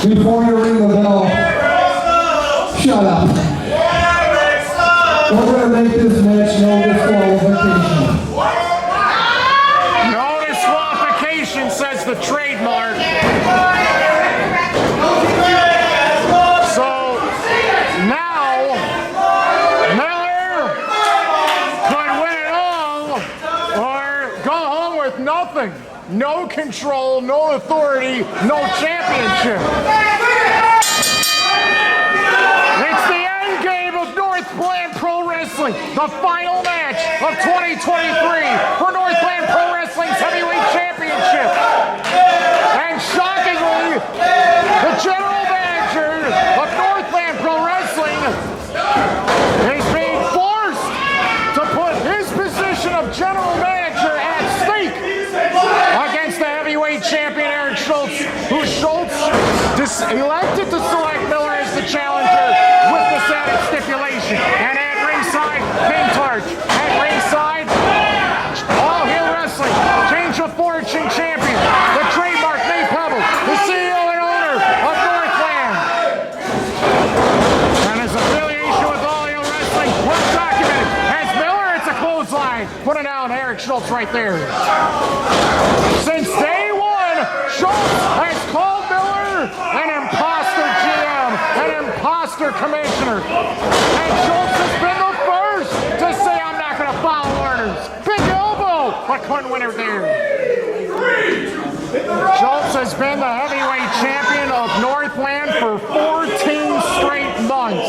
Before you ring the bell, shut up. We're going to make this match no disqualification. No disqualification, says the trademark. So now Miller could win it all or go home with nothing. No control, no authority, no championship. It's the end game of Northland Pro Wrestling, the final match of 2023 for Northland Pro Wrestling's Heavyweight Championship. And shockingly, the general manager of Northland Pro Wrestling is being forced to put his position of general manager at stake against the heavyweight champion Eric Schultz, who Schultz elected to select Miller as the challenger with the added stipulation. And at ringside, King Tarch. At ringside, All Heel Wrestling, Change of Fortune champion, the trademark Pepple, the CEO and owner of Northland. And his affiliation with All Heel Wrestling was documented. As Miller, it's a clothesline. Put it out, Eric Schultz right there. Since day one, Schultz has called Miller an imposter GM, an imposter commissioner. And Schultz has been the first to say, I'm not going to follow orders. Big elbow, but couldn't win it there. Schultz has been the heavyweight champion of Northland for 14 straight months.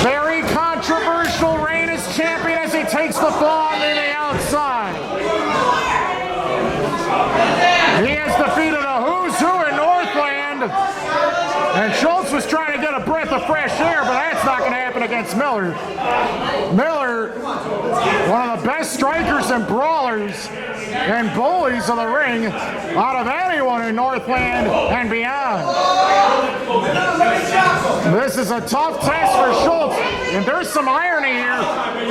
Very controversial reign as champion as he takes the fall on the outside. He has defeated a who's who in Northland. And Schultz was trying to get a breath of fresh air, but that's not going to happen against Miller. Miller, one of the best strikers and brawlers and bullies of the ring out of anyone in Northland and beyond. This is a tough test for Schultz, and there's some irony here.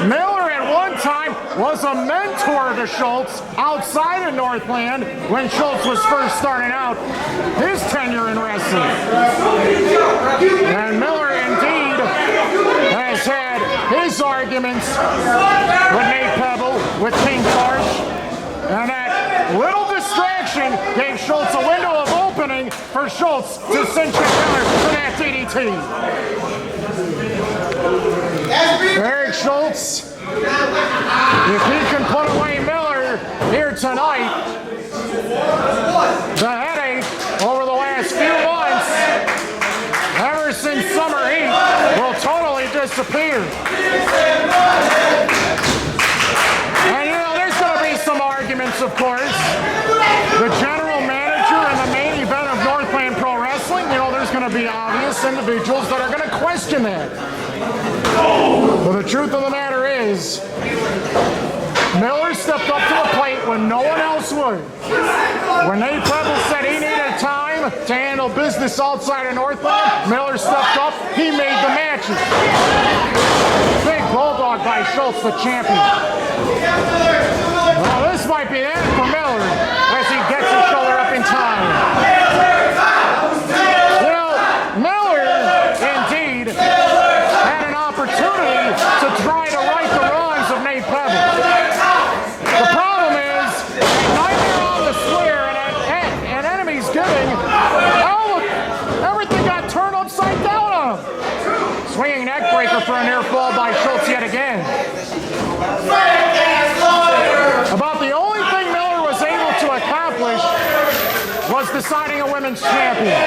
Miller at one time was a mentor to Schultz outside of Northland when Schultz was first starting out his tenure in wrestling. And Miller indeed has had his arguments with Nate Pepple, with King Tarch, and that little distraction gave Schultz a window of opening for Schultz to cinch the Miller for that DDT. Eric Schultz, if he can put away Miller here tonight, the headache over the last few months, ever since summer heat, will totally disappear. And you know, there's going to be some arguments, of course. The general manager and the main event of Northland Pro Wrestling, you know, there's going to be obvious individuals that are going to question that. But the truth of the matter is, Miller stepped up to the plate when no one else would. When Nate Pepple said he needed time to handle business outside of Northland, Miller stepped up, he made the matches. Big bulldog by Schultz, the champion. Well, this might be that for Miller as he gets his shoulder up in time. You know, Miller, indeed, had an opportunity to try to right the wrongs of Nate Pepple. The problem is, nightmare on the square and enemies giving, everything got turned upside down on him. Swinging neck breaker for a near fall by Schultz yet again. About the only thing Miller was able to accomplish was deciding a women's champion.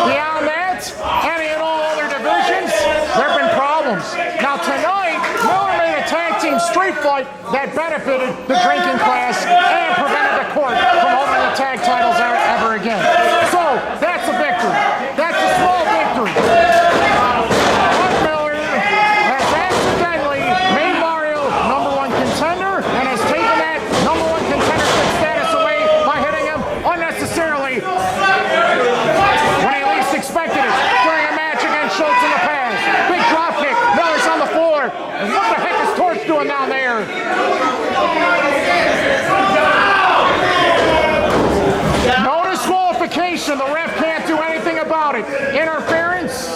Beyond that, any and all other divisions, there have been problems. Now tonight, Miller made a tag team street fight that benefited the drinking class and prevented the court from holding the tag titles ever again. So, that's a victory. That's a small victory. But Miller has accidentally made Mario #1 contender and has taken that #1 contendership status away by hitting him unnecessarily when he least expected it during a match against Schultz in the past. Big drop kick. Miller's on the floor. And what the heck is Torch doing down there? No disqualification. Disqualification. The ref can't do anything about it. Interference.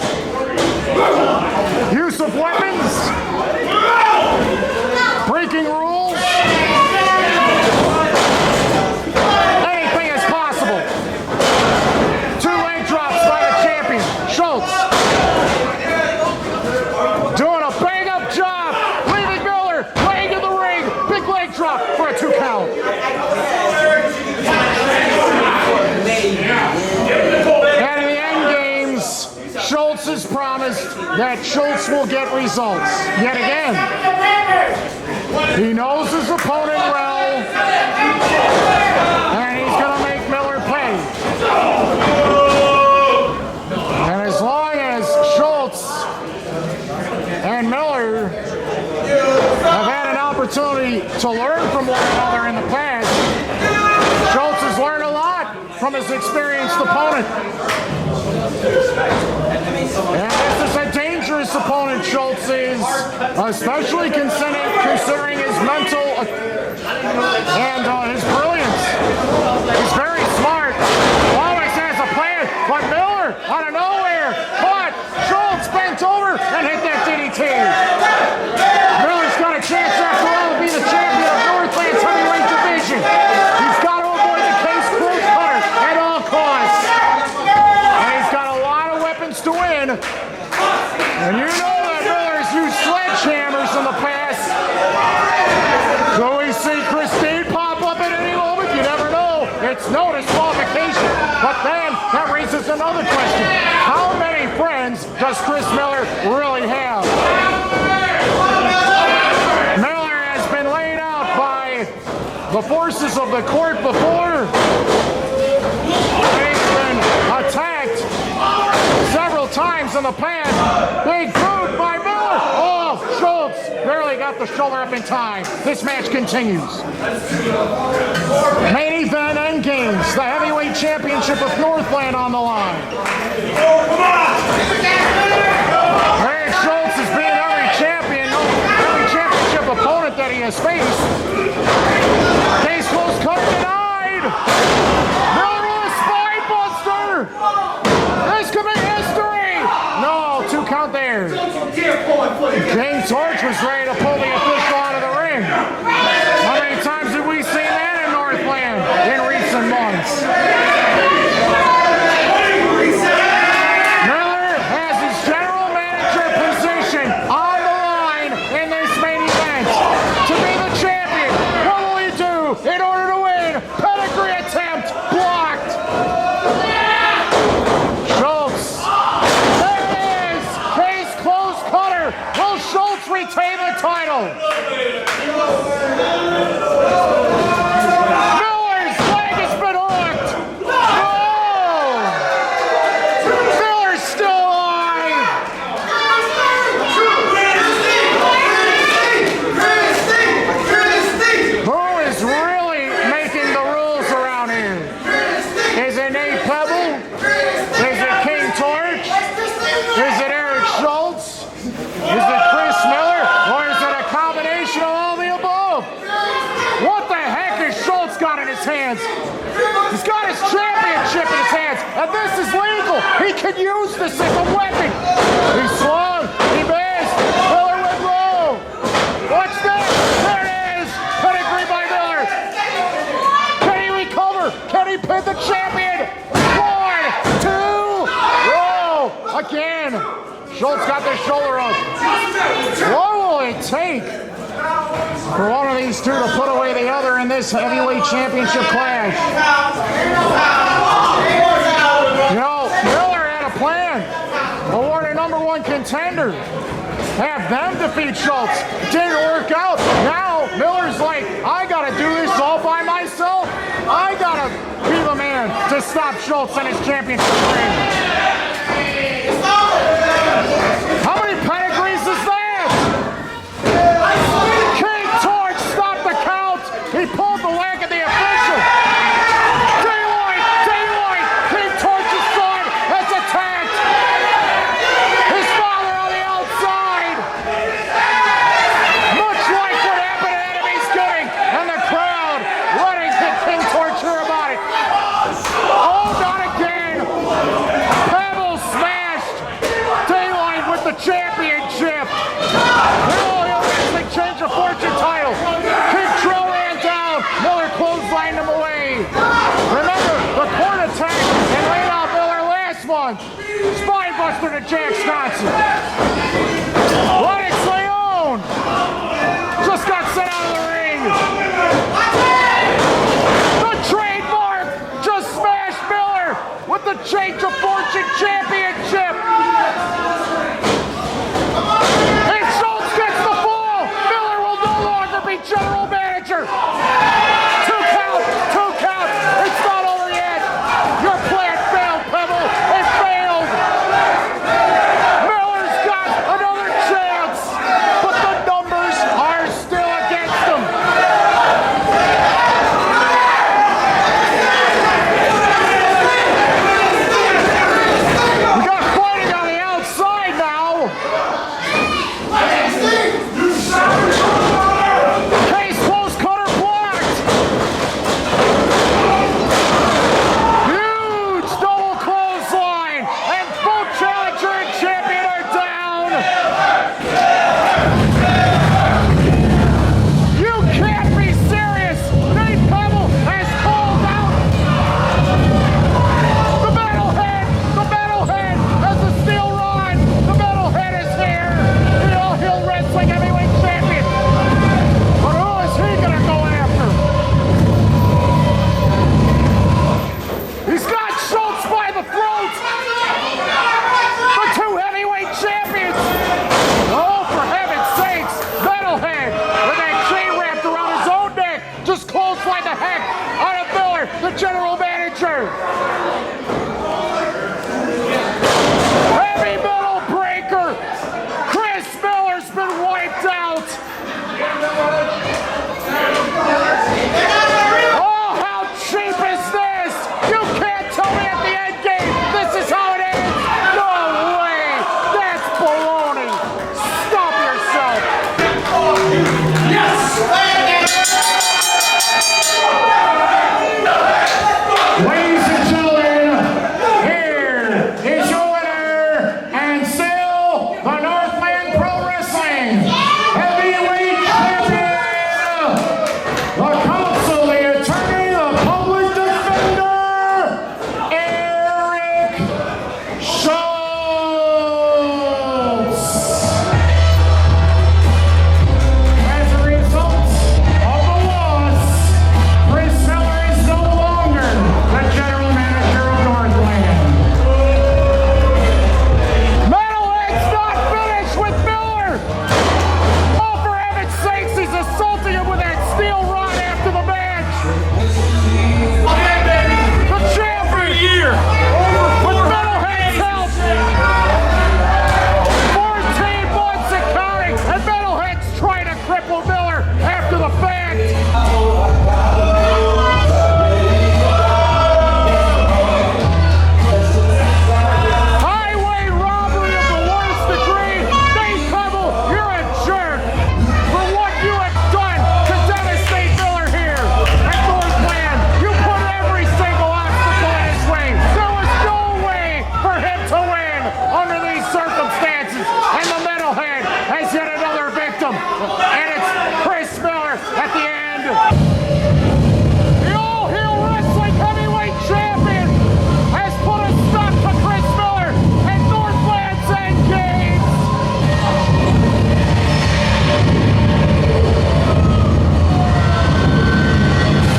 Use of weapons. Breaking rules. Anything is possible. 2 leg drops by the champion, Schultz. Doing a bang-up job. Leaving Miller laying in the ring. Big leg drop for a 2 count. And in the end games, Schultz has promised that Schultz will get results. Yet again, he knows his opponent well, and he's going to make Miller pay. And as long as Schultz and Miller have had an opportunity to learn from one another in the past, Schultz has learned a lot from his experienced opponent. And this is a dangerous opponent, Schultz is, especially considering his mental and his brilliance. He's very smart, always has a plan, but Miller, out of nowhere, caught Schultz bent over and hit that DDT. Miller's got a chance after all to be the champion of Northland's heavyweight division. He's got to avoid the case close cutter at all costs. And he's got a lot of weapons to win. And you know that Miller's used sledgehammers in the past. So we see Christine pop up at any moment. You never know. It's no disqualification. But then that raises another question. How many friends does Chris Miller really have? Miller has been laid out by the forces of the court before. He's been attacked several times in the past. Big boot by Miller. Oh, Schultz barely got the shoulder up in time. This match continues. Main event end games. The heavyweight championship of Northland on the line. Eric Schultz has beaten every championship opponent that he has faced. Case close cut denied. Miller with a spine buster. This could be history. No, 2 count there. King Torch was ready to pull the official out of the ring. How many times have we seen that in Northland in recent months? Miller has his general manager position on the line in this main event. To be the champion, what will he do in order to win? Pedigree attempt blocked. Schultz. There it is. Case closed cutter. Will Schultz retain the title? Miller's leg has been hooked. Oh! Miller's still alive. Who is really making the rules around here? Is it Nate Pepple? Is it King Torch? Is it Eric Schultz? Is it Chris Miller? Or is it a combination of all the above? What the heck has Schultz got in his hands? He's got his championship in his hands, and this is legal. He can use this as a weapon. He swung, he missed. Miller went low. What's that? There it is. Pedigree by Miller. Can he recover? Can he pin the champion? 1, 2. Whoa! Again. Schultz got the shoulder up. What will it take for one of these two to put away the other in this heavyweight championship clash? You know, Miller had a plan. Award a #1 contender. Have them defeat Schultz. Didn't work out. Now, Miller's like, I gotta do this all by myself. I gotta be the man to stop Schultz in his championship reign. How many pedigrees is that? King Torch stopped the count. He pulled the leg of the official. Daylight, King Torch's son has attacked. His father on the outside. Much like what happened at Enemy's Getting, and the crowd running to King Torch hear about it. Oh, not again. one. Spinebuster to Jack Johnson. Lennox Leone just got sent out of the ring. The Trademark just smashed Miller with the change of